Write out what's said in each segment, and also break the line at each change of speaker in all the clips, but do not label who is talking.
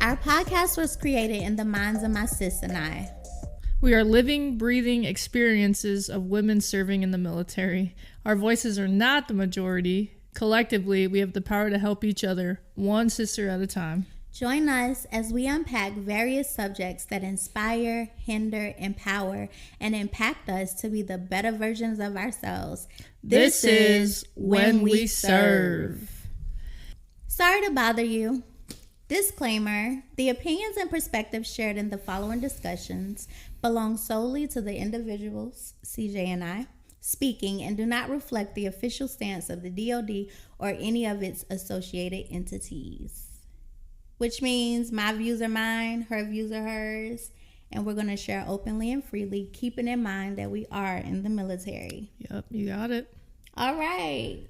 Our podcast was created in the minds of my sis and I.
We are living, breathing experiences of women serving in the military. Our voices are not the majority. Collectively, we have the power to help each other, one sister at a time.
Join us as we unpack various subjects that inspire, hinder, empower, and impact us to be the better versions of ourselves.
This is When We Serve.
Sorry to bother you. Disclaimer: the opinions and perspectives shared in the following discussions belong solely to the individuals, CJ and I, speaking, and do not reflect the official stance of the DoD or any of its associated entities. Which means my views are mine, her views are hers, and we're going to share openly and freely, keeping in mind that we are in the military.
Yep, you got it.
All right.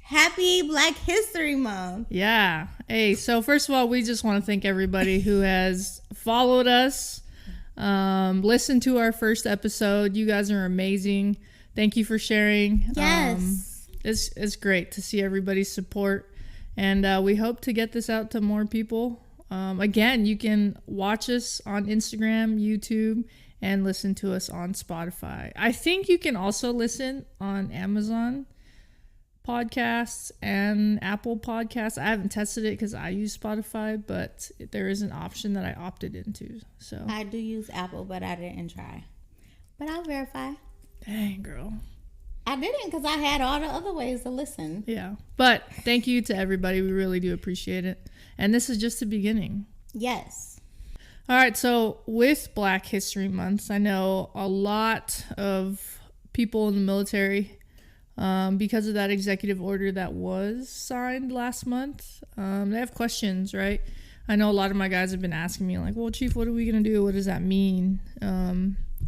Happy Black History Month.
Yeah. Hey, so first of all, we just want to thank everybody who has followed us, listened to our first episode. You guys are amazing. Thank you for sharing.
Yes.
It's great to see everybody's support. And we hope to get this out to more people. Again, you can watch us on Instagram, YouTube, and listen to us on Spotify. I think you can also listen on Amazon Podcasts and Apple Podcasts. I haven't tested it because I use Spotify, but there is an option that I opted into. So
I do use Apple, but I didn't try. But I'll verify.
Dang, girl.
I didn't because I had all the other ways to listen.
Yeah. But thank you to everybody. We really do appreciate it. And this is just the beginning.
Yes.
All right. So with Black History Month, I know a lot of people in the military, because of that executive order that was signed last month, they have questions, right? I know a lot of my guys have been asking me like, well, Chief, what are we going to do? What does that mean?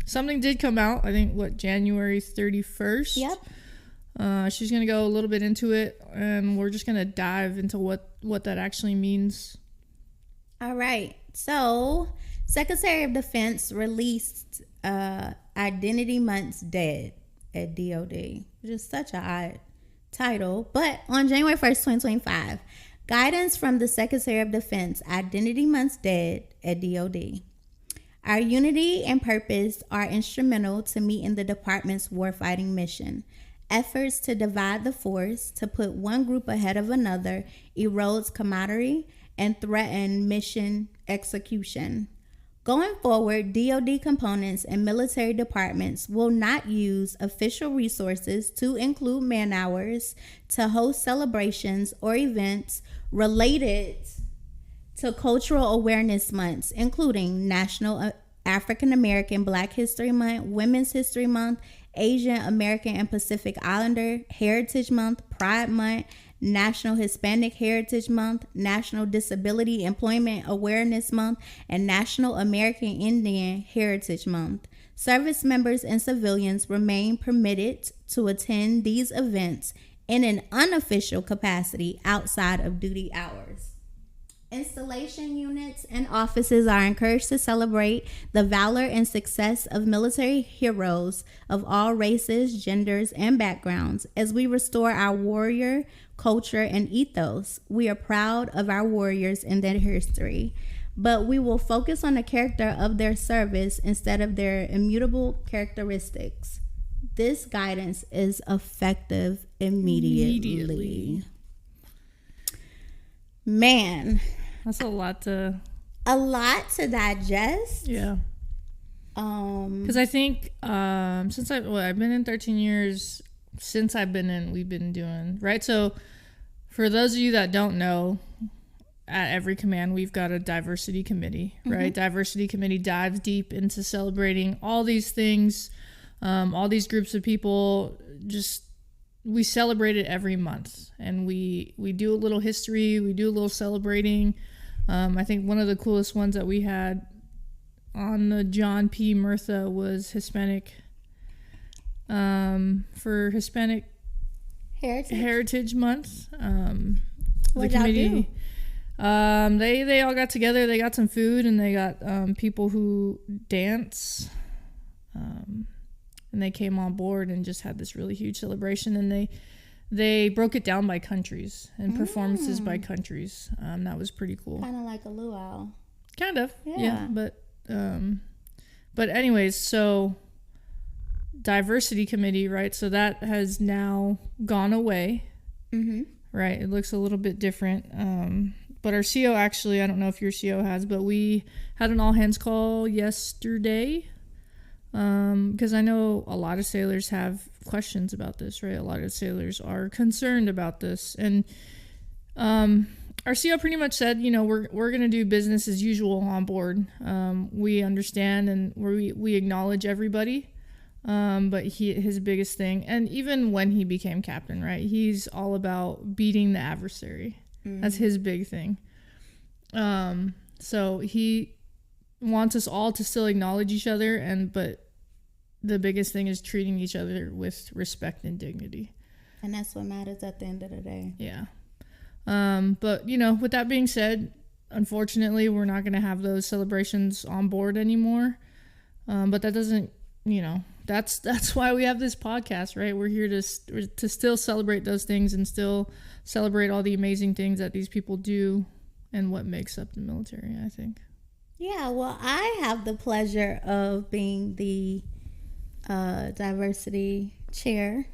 Something did come out, I think, January 31st?
Yep.
She's going to go a little bit into it, and we're just going to dive into what that actually means.
All right. So, Secretary of Defense released Identity Month's Dead at DOD, which is such an odd title. But on January 1st, 2025, guidance from the Secretary of Defense, Identity Month's Dead at DOD. Our unity and purpose are instrumental to meeting the department's warfighting mission. Efforts to divide the force, to put one group ahead of another, erodes camaraderie and threaten mission execution. Going forward, DoD components and military departments will not use official resources to include man-hours to host celebrations or events related to cultural awareness months, including National African American Black History Month, Women's History Month, Asian American and Pacific Islander Heritage Month, Pride Month, National Hispanic Heritage Month, National Disability Employment Awareness Month, and National American Indian Heritage Month. Service members and civilians remain permitted to attend these events in an unofficial capacity outside of duty hours. Installation units and offices are encouraged to celebrate the valor and success of military heroes of all races, genders, and backgrounds as we restore our warrior culture and ethos. We are proud of our warriors and their history, but we will focus on the character of their service instead of their immutable characteristics. This guidance is effective immediately. Man,
that's a lot to
digest.
Yeah. Because I think since I've been in 13 years, since I've been in, we've been doing, right? So for those of you that don't know, at every command, we've got a diversity committee, right? Diversity committee dives deep into celebrating all these things, all these groups of people. Just we celebrate it every month, and we do a little history, we do a little celebrating. I think one of the coolest ones that we had on the John P. Murtha was Hispanic, for Hispanic Heritage Month. The committee, they all got together, they got some food, and they got people who dance, and they came on board and just had this really huge celebration. And they broke it down by countries and performances by countries. That was pretty cool.
Kind of like a luau.
Kind of, yeah. But anyways, so diversity committee, right? So that has now gone away, right? It looks a little bit different. But our CO actually, I don't know if your CO has, but we had an all hands call yesterday. Because I know a lot of sailors have questions about this, right? A lot of sailors are concerned about this. And our CO pretty much said, you know, we're going to do business as usual on board. We understand and we acknowledge everybody. But his biggest thing, and even when he became captain, right, he's all about beating the adversary. That's his big thing. So he wants us all to still acknowledge each other, but the biggest thing is treating each other with respect and dignity.
And that's what matters at the end of the day.
Yeah. But, you know, with that being said, unfortunately, we're not going to have those celebrations on board anymore. But that doesn't, you know, that's why we have this podcast, right? We're here to still celebrate those things and still celebrate all the amazing things that these people do and what makes up the military, I think.
Yeah, well, I have the pleasure of being the diversity chair,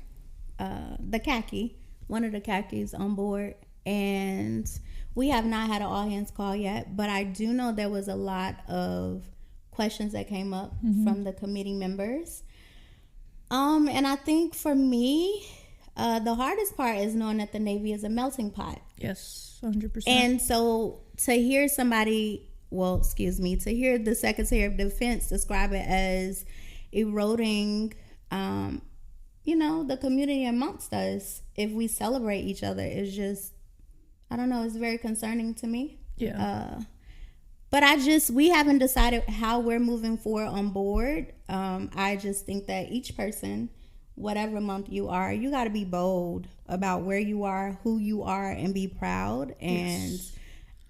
the khaki, one of the khakis on board. And we have not had an all hands call yet, but I do know there was a lot of questions that came up from the committee members. And I think for me, the hardest part is knowing that the Navy is a melting pot.
Yes, 100%.
And so to hear to hear the Secretary of Defense describe it as eroding, the community amongst us if we celebrate each other is just, I don't know, it's very concerning to me.
Yeah.
But we haven't decided how we're moving forward on board. I just think that each person, whatever month you are, you got to be bold about where you are, who you are, and be proud.
Yes.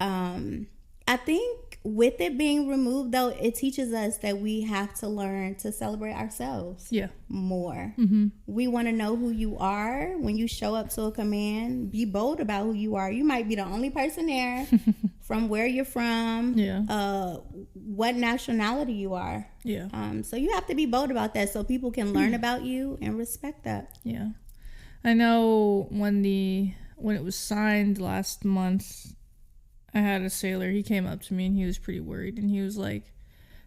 And I think with it being removed, though, it teaches us that we have to learn to celebrate ourselves more. We want to know who you are. When you show up to a command, be bold about who you are. You might be the only person there, from where you're from, what nationality you are. So you have to be bold about that so people can learn about you and respect that.
Yeah. I know when it was signed last month, I had a sailor, he came up to me and he was pretty worried and he was like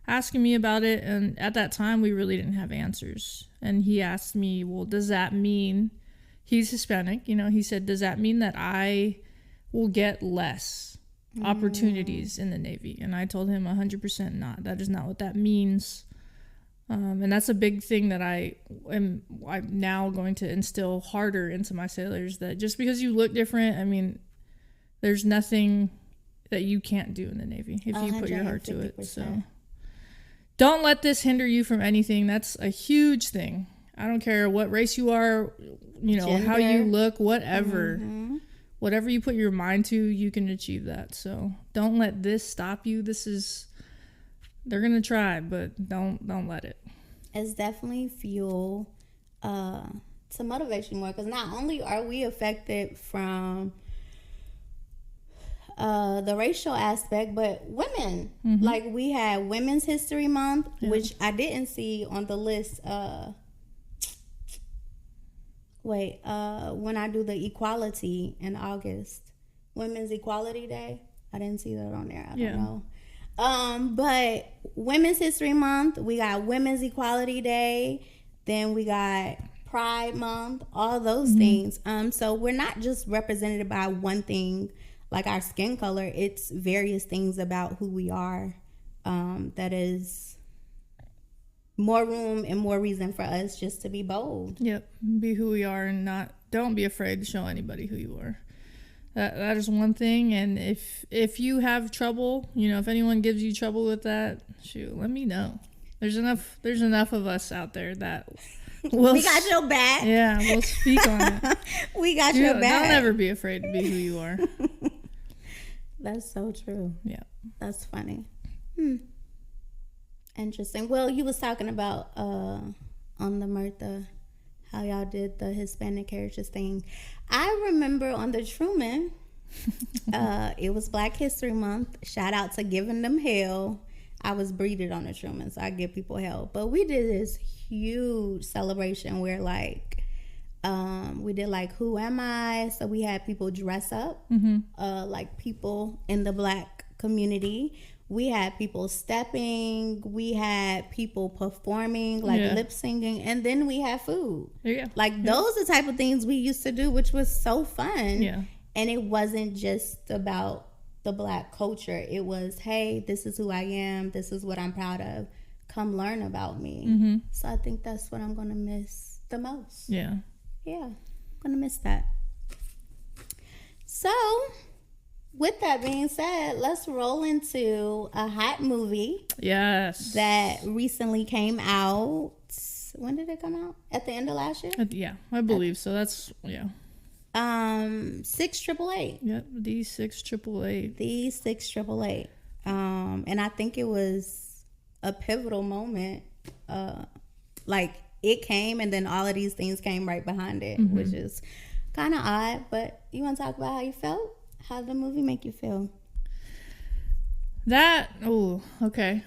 asking me about it, and at that time we really didn't have answers. And he asked me, well, does that mean, he's Hispanic, he said, does that mean that I will get less opportunities in the Navy? And I told him 100% not. That is not what that means. And that's a big thing that I'm now going to instill harder into my sailors, that just because you look different, I mean, there's nothing that you can't do in the Navy if you put your heart to it. So don't let this hinder you from anything. That's a huge thing. I don't care what race you are, Gender. How you look, whatever. Whatever you put your mind to, you can achieve that. So don't let this stop you. They're going to try, but don't let it.
It's definitely fuel to motivate you more, because not only are we affected from the racial aspect, but women. Like, we had Women's History Month, which I didn't see on the list. When I do the equality in August, Women's Equality Day, I didn't see that on there. I don't know. But Women's History Month, we got Women's Equality Day, then we got Pride Month, all those things. So we're not just represented by one thing, like our skin color. It's various things about who we are that is more room and more reason for us just to be bold.
Yep. Be who we are, and don't be afraid to show anybody who you are. That is one thing. And if you have trouble, if anyone gives you trouble with that, shoot, let me know. There's enough of us out there that
we got your back.
Yeah, we'll speak on it.
We got your back.
Don't ever be afraid to be who you are.
That's so true.
Yeah.
That's funny. Interesting. Well, you was talking about on the Murtha how y'all did the Hispanic heritage thing. I remember on the Truman, it was Black History Month. Shout out to giving them hell. I was breeded on the Truman, so I give people hell. But we did this huge celebration where like we did like Who Am I? So we had people dress up, like people in the Black community. We had people stepping, we had people performing, like lip singing, and then we had food. Like those are the type of things we used to do, which was so fun. And it wasn't just about the Black culture. It was, hey, this is who I am. This is what I'm proud of. Come learn about me. So I think that's what I'm going to miss the most. Yeah, I'm going to miss that. So with that being said, let's roll into a hot movie. Yes. That recently came out. When did it come out? At the end of last year?
Yeah, I believe so. That's,
688.
Yep, the 688.
The 688. And I think it was a pivotal moment. Like, it came and then all of these things came right behind it, which is kind of odd. But you want to talk about how you felt? How did the movie make you feel?
Okay.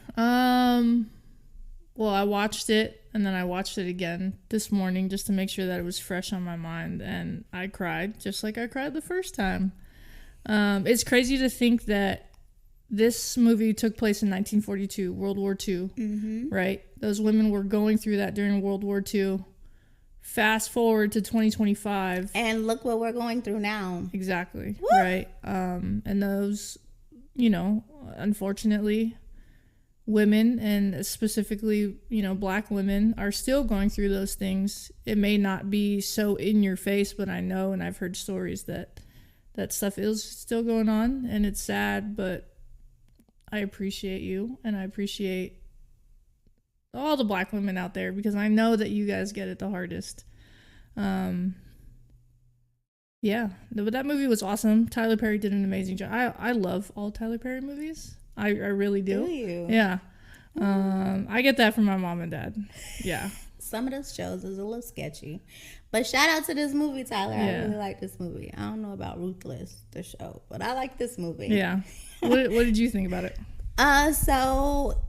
Well, I watched it and then I watched it again this morning just to make sure that it was fresh on my mind, and I cried just like I cried the first time. It's crazy to think that this movie took place in 1942, World War II, right? Those women were going through that during World War II. Fast forward to 2025.
And look what we're going through now.
Exactly. Woo! Right. And those, unfortunately, women, and specifically, Black women, are still going through those things. It may not be so in your face, but I know, and I've heard stories that stuff is still going on, and it's sad, but I appreciate you, and I appreciate all the Black women out there, because I know that you guys get it the hardest. But that movie was awesome. Tyler Perry did an amazing job. I love all Tyler Perry movies. I really do.
Do you?
Yeah. I get that from my mom and dad. Yeah.
Some of those shows is a little sketchy, but shout out to this movie, Tyler. I really like this movie. I don't know about Ruthless, the show, but I like this movie.
Yeah. What did you think about it?
So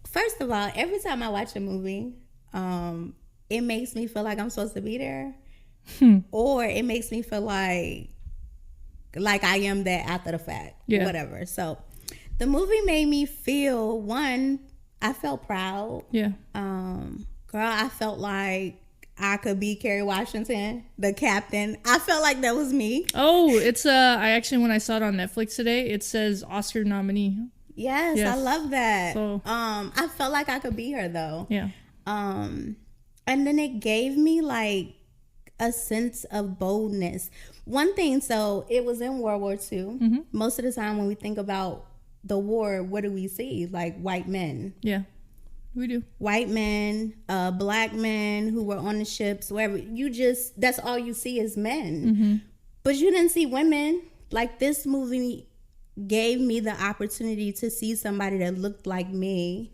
first of all, every time I watch a movie, it makes me feel like I'm supposed to be there, or it makes me feel like I am there after the fact, whatever. So the movie made me feel, one, I felt proud. Yeah. Girl, I felt like I could be Kerry Washington, the captain. I felt like that was me.
Oh, it's I actually, when I saw it on Netflix today, it says Oscar nominee.
Yes, I love that. So, I felt like I could be her though. Yeah. And then it gave me like a sense of boldness. One thing, so it was in World War II. Most of the time when we think about the war, what do we see? Like white men. Yeah, we do. White men, Black men who were on the ships, wherever. That's all you see is men. But you didn't see women. Like, this movie gave me the opportunity to see somebody that looked like me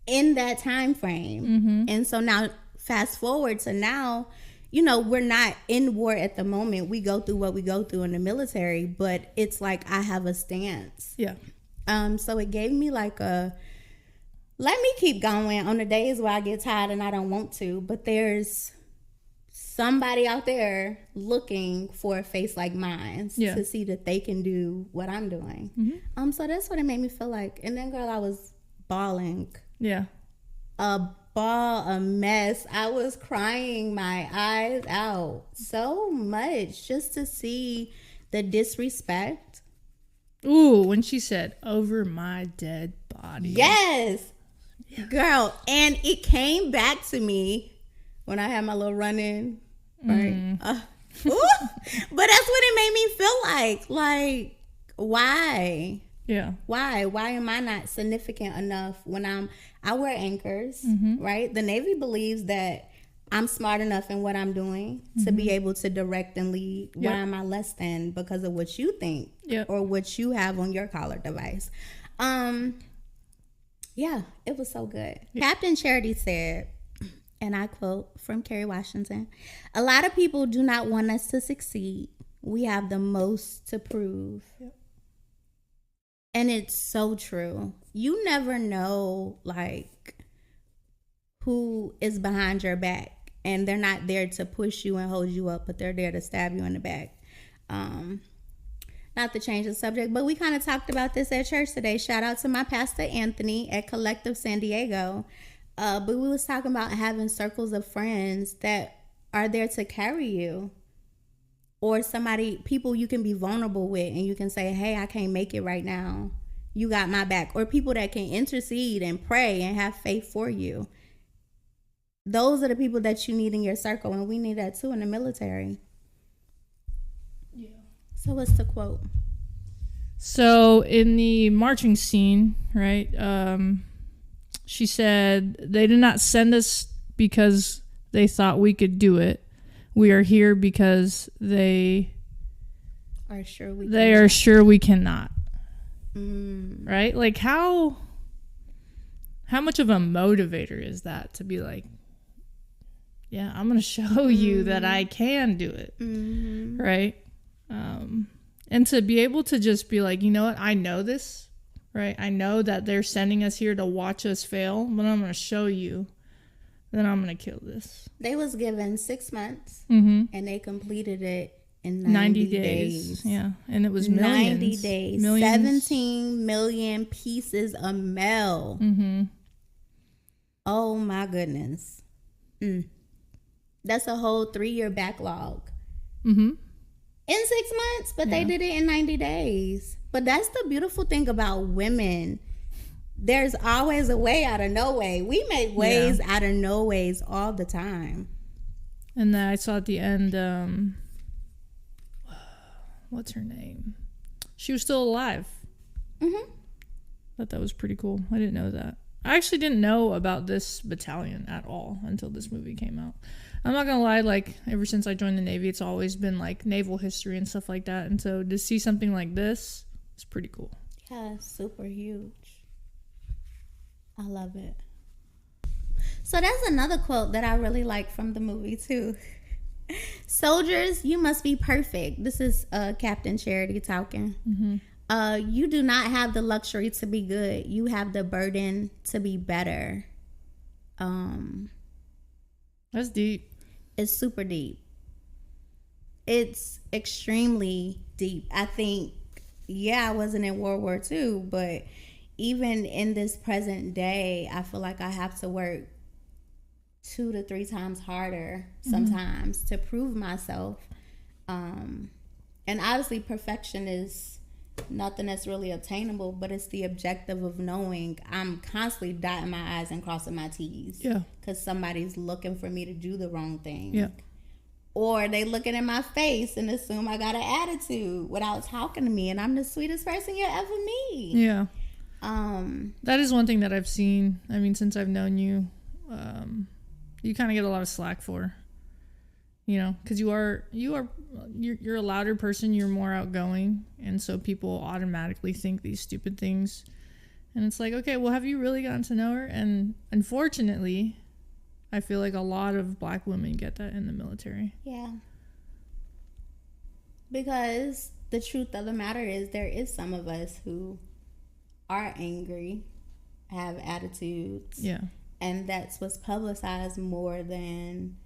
in that time frame. And so now, fast forward to now, we're not in war at the moment. We go through what we go through in the military, but it's like I have a stance. Yeah. So it gave me like let me keep going on the days where I get tired and I don't want to, but there's somebody out there looking for a face like mine to see that they can do what I'm doing. So that's what it made me feel like. And then, girl, I was bawling. Yeah. A mess. I was crying my eyes out so much just to see the disrespect.
Ooh, when she said, "over my dead body."
Yes. Yeah. Girl, and it came back to me when I had my little run-in. Right? But that's what it made me feel like. Like, why? Yeah. Why am I not significant enough when I wear anchors, right? The Navy believes that I'm smart enough in what I'm doing to be able to direct and lead. Why am I less than because of what you think or what you have on your collar device? Yeah, it was so good. Captain Charity said, and I quote from Kerry Washington, "A lot of people do not want us to succeed. We have the most to prove." Yep. And it's so true. You never know, like, who is behind your back, and they're not there to push you and hold you up, but they're there to stab you in the back. Not to change the subject, but we kind of talked about this at church today. Shout out to my pastor Anthony at Collective San Diego. But we was talking about having circles of friends that are there to carry you, or people you can be vulnerable with, and you can say, "Hey, I can't make it right now. You got my back." Or people that can intercede and pray and have faith for you. Those are the people that you need in your circle, and we need that too in the military. Yeah. So what's the quote?
So in the marching scene, right, she said, "They did not send us because they thought we could do it. We are here because they are sure we cannot." Right? Like how much of a motivator is that to be like, yeah, I'm going to show you that I can do it. Right? And to be able to just be like, you know what? I know this, right? I know that they're sending us here to watch us fail, but I'm going to show you that I'm going to kill this.
They was given 6 months, and they completed it in 90 days.
Yeah, and it was millions.
90 days. Millions. 17 million pieces of mail. Oh, my goodness. That's a whole 3-year backlog. In 6 months, but they did it in 90 days. But that's the beautiful thing about women. There's always a way out of no way. We make ways out of no ways all the time.
And then I saw at the end, what's her name? She was still alive. Thought that was pretty cool. I didn't know that. I actually didn't know about this battalion at all until this movie came out. I'm not gonna lie, like, ever since I joined the Navy, it's always been like naval history and stuff like that, and so to see something like this, it's pretty cool.
Yeah, super huge. I love it. So that's another quote that I really like from the movie too. "Soldiers, you must be perfect." This is Captain Charity talking. "You do not have the luxury to be good. You have the burden to be better."
That's deep.
It's super deep. It's extremely deep. I think, I wasn't in World War II, but even in this present day, I feel like I have to work 2 to 3 times harder sometimes to prove myself. And obviously perfection is nothing that's really obtainable, but it's the objective of knowing I'm constantly dotting my I's and crossing my T's. Yeah. Because somebody's looking for me to do the wrong thing. Yeah. Or they looking in my face and assume I got an attitude without talking to me, and I'm the sweetest person you ever meet.
Yeah. That is one thing that I've seen. I mean, since I've known you, you kind of get a lot of slack for, you know, because you're a louder person, you're more outgoing, and so people automatically think these stupid things, and it's like, okay, well, have you really gotten to know her? And unfortunately, I feel like a lot of Black women get that in the military.
Yeah, because the truth of the matter is there is some of us who are angry, have attitudes, and that's what's publicized more than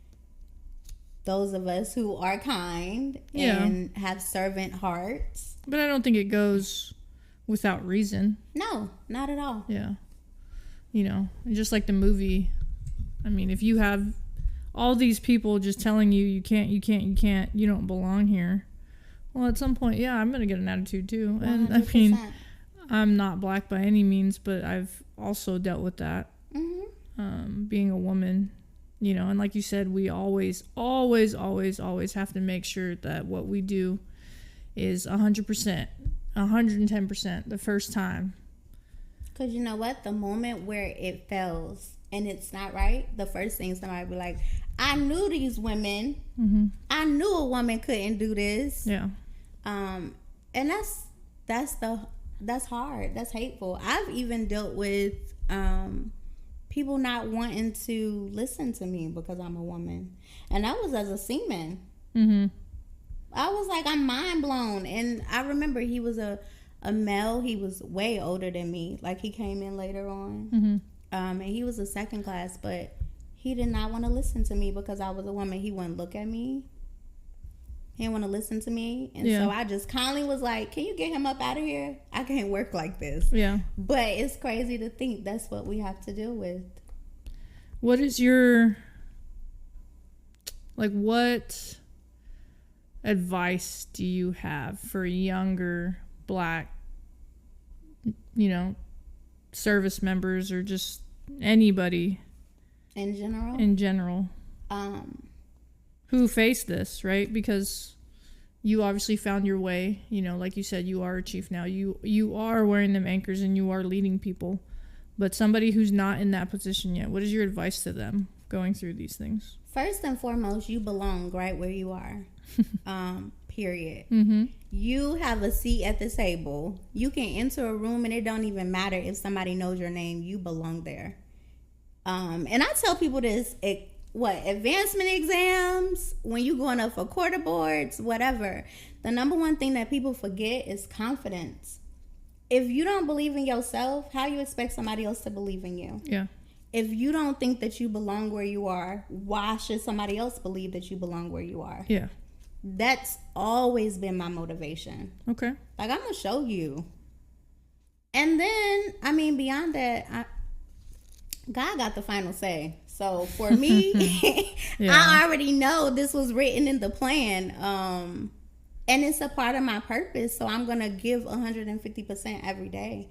those of us who are kind and have servant hearts.
But I don't think it goes without reason.
No, not at all.
Yeah. You know, just like the movie, I mean, if you have all these people just telling you you can't, you don't belong here, well, at some point, I'm going to get an attitude too. 100%. And I mean, I'm not Black by any means, but I've also dealt with that. Being a woman, you know, and like you said, we always have to make sure that what we do is 100%, 110% the first time.
Because you know what? The moment where it fails and it's not right, the first thing somebody will be like, I knew these women. I knew a woman couldn't do this. Yeah. And that's hard. That's hateful. I've even dealt with people not wanting to listen to me because I'm a woman. And that was as a seaman. Mm-hmm. I was like, I'm mind blown. And I remember he was a male. He was way older than me. Like, he came in later on. Mm-hmm. And he was a second class, but he did not want to listen to me because I was a woman. He wouldn't look at me. He didn't want to listen to me. And so I just kindly was like, can you get him up out of here? I can't work like this. Yeah. But it's crazy to think that's what we have to deal with.
What is your, like, what advice do you have for younger Black, you know, service members or just anybody
in
general who face this, right? Because you obviously found your way, you know, like you said, you are a chief now, you are wearing them anchors and you are leading people, but somebody who's not in that position yet, what is your advice to them going through these things?
First and foremost, you belong right where you are. Period. Mm-hmm. You have a seat at the table. You can enter a room and it don't even matter if somebody knows your name. You belong there. And I tell people this, advancement exams, when you going up for quarter boards, whatever, the number one thing that people forget is confidence. If you don't believe in yourself, how you expect somebody else to believe in you? Yeah. If you don't think that you belong where you are, why should somebody else believe that you belong where you are? Yeah. That's always been my motivation. Okay. Like, I'm going to show you. And then, I mean, beyond that, God got the final say. So for me, I already know this was written in the plan. And it's a part of my purpose. So I'm going to give 150% every day.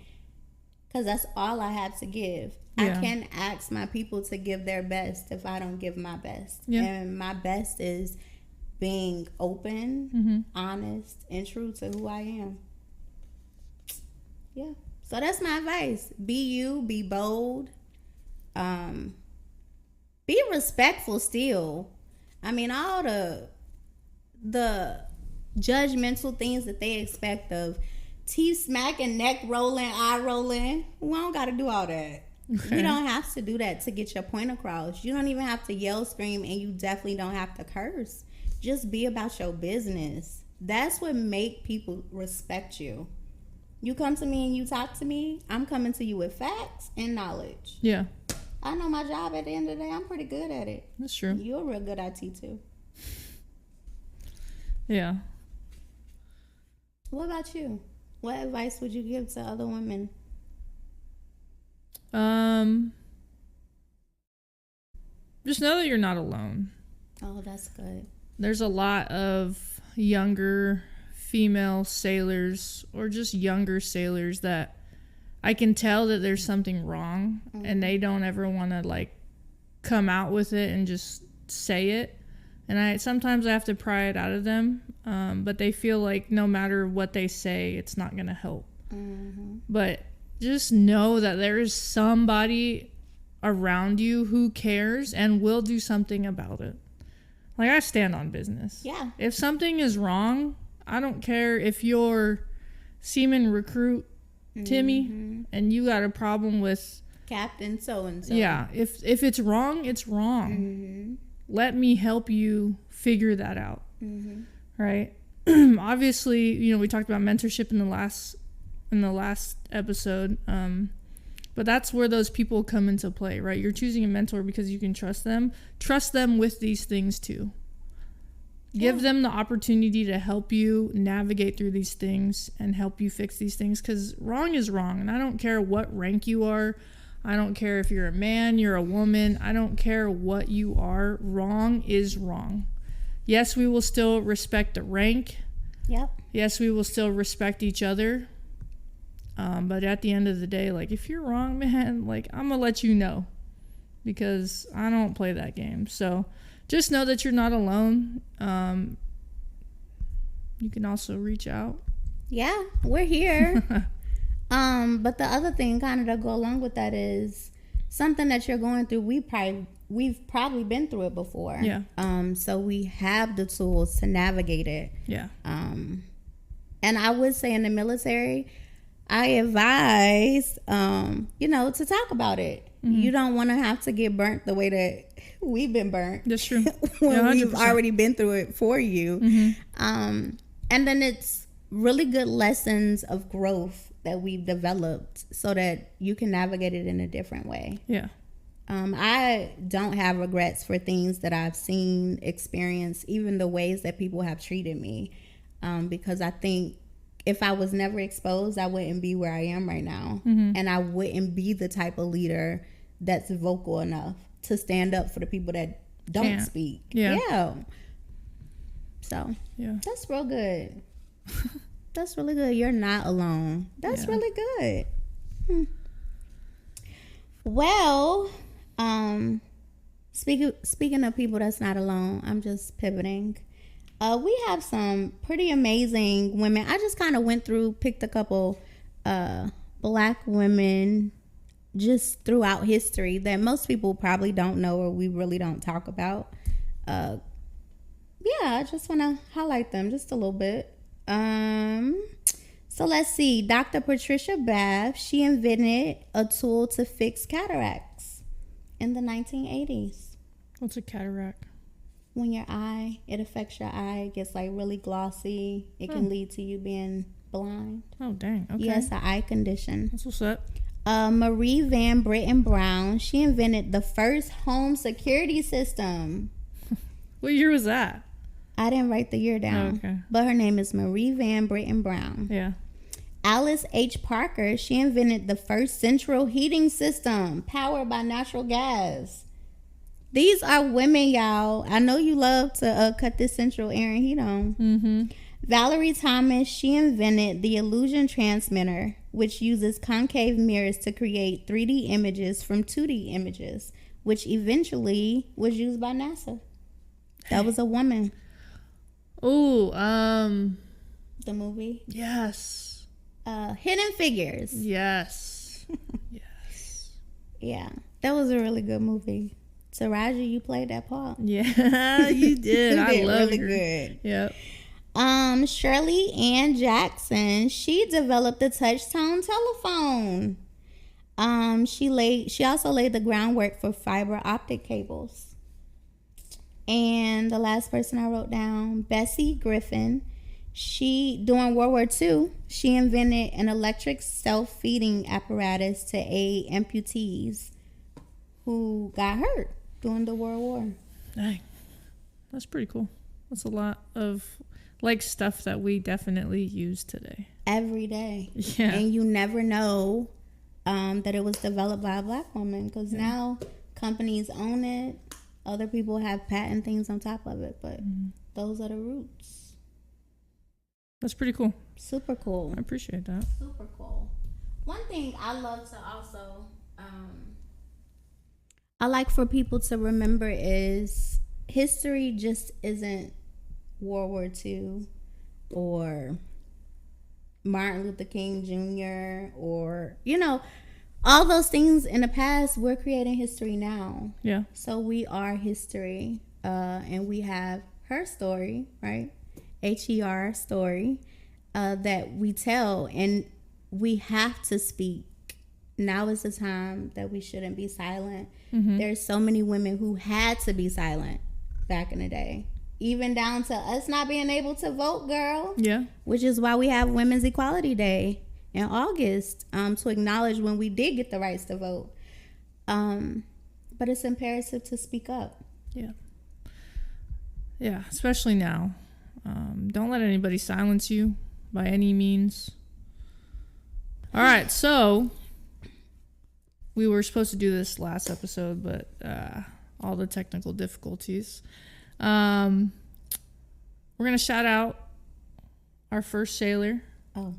Because that's all I have to give. Yeah. I can't ask my people to give their best if I don't give my best. Yeah. And my best is being open, honest, and true to who I am. Yeah. So that's my advice. Be you, be bold. Be respectful still. I mean, all the judgmental things that they expect of teeth smacking, neck rolling, eye rolling. We don't got to do all that. Okay. You don't have to do that to get your point across. You don't even have to yell, scream, and you definitely don't have to curse. Just be about your business. That's what make people respect you. You come to me and you talk to me, I'm coming to you with facts and knowledge. Yeah. I know my job at the end of the day. I'm pretty good at it.
That's true.
You're real good at IT too.
Yeah.
What about you? What advice would you give to other women?
Just know that you're not alone.
Oh, that's good.
There's a lot of younger female sailors or just younger sailors that I can tell that there's something wrong, and they don't ever want to like come out with it and just say it. And sometimes I have to pry it out of them, but they feel like no matter what they say, it's not going to help. Mm-hmm. But just know that there is somebody around you who cares and will do something about it. Like, I stand on business. Yeah. If something is wrong, I don't care if you're seaman recruit Timmy and you got a problem with
Captain so-and-so.
Yeah. If it's wrong, it's wrong. Mm-hmm. Let me help you figure that out. Mm-hmm. Right? Obviously, you know, we talked about mentorship in the last episode. But that's where those people come into play, right? You're choosing a mentor because you can trust them. Trust them with these things too. Yeah. Give them the opportunity to help you navigate through these things and help you fix these things, because wrong is wrong. And I don't care what rank you are. I don't care if you're a man, you're a woman. I don't care what you are. Wrong is wrong. Yes, we will still respect the rank. Yep. Yes, we will still respect each other. But at the end of the day, like, if you're wrong, man, like, I'm going to let you know, because I don't play that game. So just know that you're not alone. You can also reach out.
Yeah, we're here. But the other thing kind of to go along with that is something that you're going through. We've probably been through it before. Yeah. So we have the tools to navigate it. Yeah. And I would say in the military, I advise, to talk about it. You don't want to have to get burnt the way that we've been burnt.
That's true.
When we've already been through it for you. And then it's really good lessons of growth that we've developed so that you can navigate it in a different way.
Yeah.
I don't have regrets for things that I've seen, experienced, even the ways that people have treated me. Because I think if I was never exposed, I wouldn't be where I am right now. And I wouldn't be the type of leader that's vocal enough to stand up for the people that don't speak. Yeah. So that's real good. That's really good. You're not alone. That's really good. Well, speaking of people that's not alone, I'm just pivoting. We have some pretty amazing women. I just kind of picked a couple Black women just throughout history that most people probably don't know or we really don't talk about. I just want to highlight them just a little bit. So let's see. Dr. Patricia Bath, she invented a tool to fix cataracts in the 1980s.
What's a cataract?
When it affects your eye, it gets like really glossy. It can lead to you being blind.
Oh, dang. Okay.
Yes, an eye condition.
That's what's up.
Marie Van Britten Brown, she invented the first home security system.
What year was that?
I didn't write the year down.
Oh, okay.
But her name is Marie Van Britten Brown.
Yeah.
Alice H. Parker, she invented the first central heating system powered by natural gas. These are women, y'all. I know you love to cut this central air and heat on. Valerie Thomas, she invented the illusion transmitter, which uses concave mirrors to create 3D images from 2D images, which eventually was used by NASA. That was a woman.
Oh,
the movie?
Yes.
Hidden Figures.
Yes. Yes.
Yeah, that was a really good movie. Taraji, you played that part.
Yeah, you did. I love
really
her.
Good.
Yep.
Shirley Ann Jackson, she developed the touch-tone telephone. She also laid the groundwork for fiber optic cables. And the last person I wrote down, Bessie Griffin. During World War II, she invented an electric self-feeding apparatus to aid amputees who got hurt during the World War.
Dang. That's pretty cool. That's a lot of stuff that we definitely use today.
Every day.
Yeah.
And you never know that it was developed by a Black woman because now companies own it. Other people have patent things on top of it, but those are the roots.
That's pretty cool.
Super cool.
I appreciate that.
Super cool. One thing I love to also, I like for people to remember is history just isn't World War II or Martin Luther King Jr. or, all those things in the past. We're creating history now.
Yeah. So
we are history, and we have her story, right? HER story that we tell, and we have to speak. Now is the time that we shouldn't be silent. There's so many women who had to be silent back in the day, even down to us not being able to vote, girl.
Yeah.
Which is why we have Women's Equality Day in August, to acknowledge when we did get the rights to vote. But it's imperative to speak up.
Yeah. Yeah, especially now. Don't let anybody silence you by any means. All right, so we were supposed to do this last episode, but all the technical difficulties. We're going to shout out our first sailor.
Oh.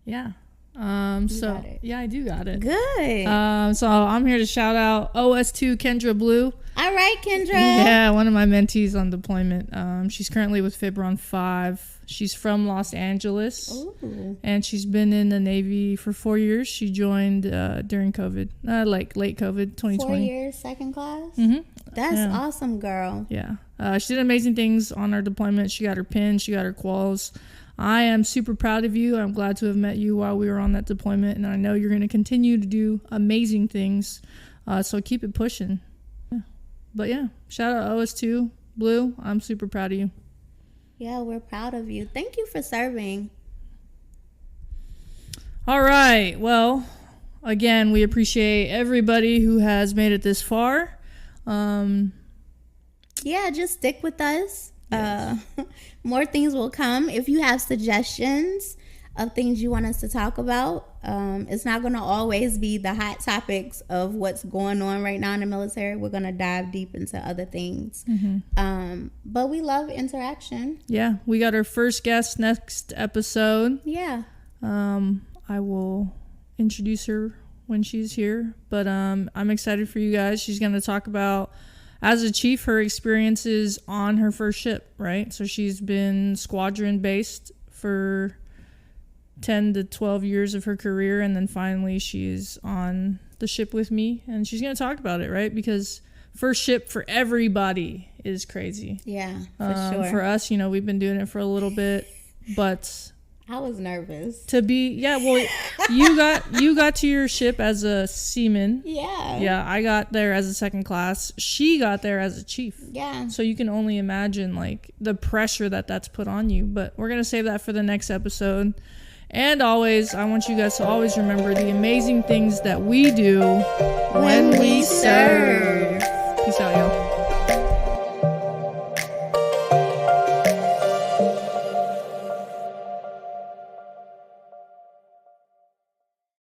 Yeah.
Got it.
Yeah, I do got it.
Good.
So I'm here to shout out OS2 Kendra Blue.
All right, Kendra.
Yeah, one of my mentees on deployment. She's currently with Fibron 5. She's from Los Angeles.
Ooh.
And she's been in the Navy for 4 years. She joined during COVID, late COVID, 2020.
4 years, second class? That's awesome, girl.
Yeah. She did amazing things on our deployment. She got her pin. She got her quals. I am super proud of you. I'm glad to have met you while we were on that deployment, and I know you're going to continue to do amazing things So keep it pushing. Yeah. But yeah, shout out OS2. Blue, I'm super proud of you.
Yeah, we're proud of you. Thank you for serving.
All right. Well, again, we appreciate everybody who has made it this far.
Yeah, just stick with us. Yes. More things will come. If you have suggestions of things you want us to talk about, it's not going to always be the hot topics of what's going on right now in the military. We're going to dive deep into other things. But we love interaction.
Yeah, we got our first guest next episode.
Yeah.
I will introduce her when she's here, but I'm excited for you guys. She's going to talk about, as a chief, her experiences on her first ship, right? So she's been squadron based for 10 to 12 years of her career, and then finally she's on the ship with me, and she's going to talk about it, right? Because first ship for everybody is crazy.
Yeah, for sure.
For us, we've been doing it for a little bit, but
I was nervous
to be. Yeah, well, you got to your ship as a seaman.
Yeah,
I got there as a second class. She got there as a chief.
Yeah,
so you can only imagine like the pressure that's put on you. But we're gonna save that for the next episode. And always, I want you guys to always remember the amazing things that we do when we serve. Peace out, y'all.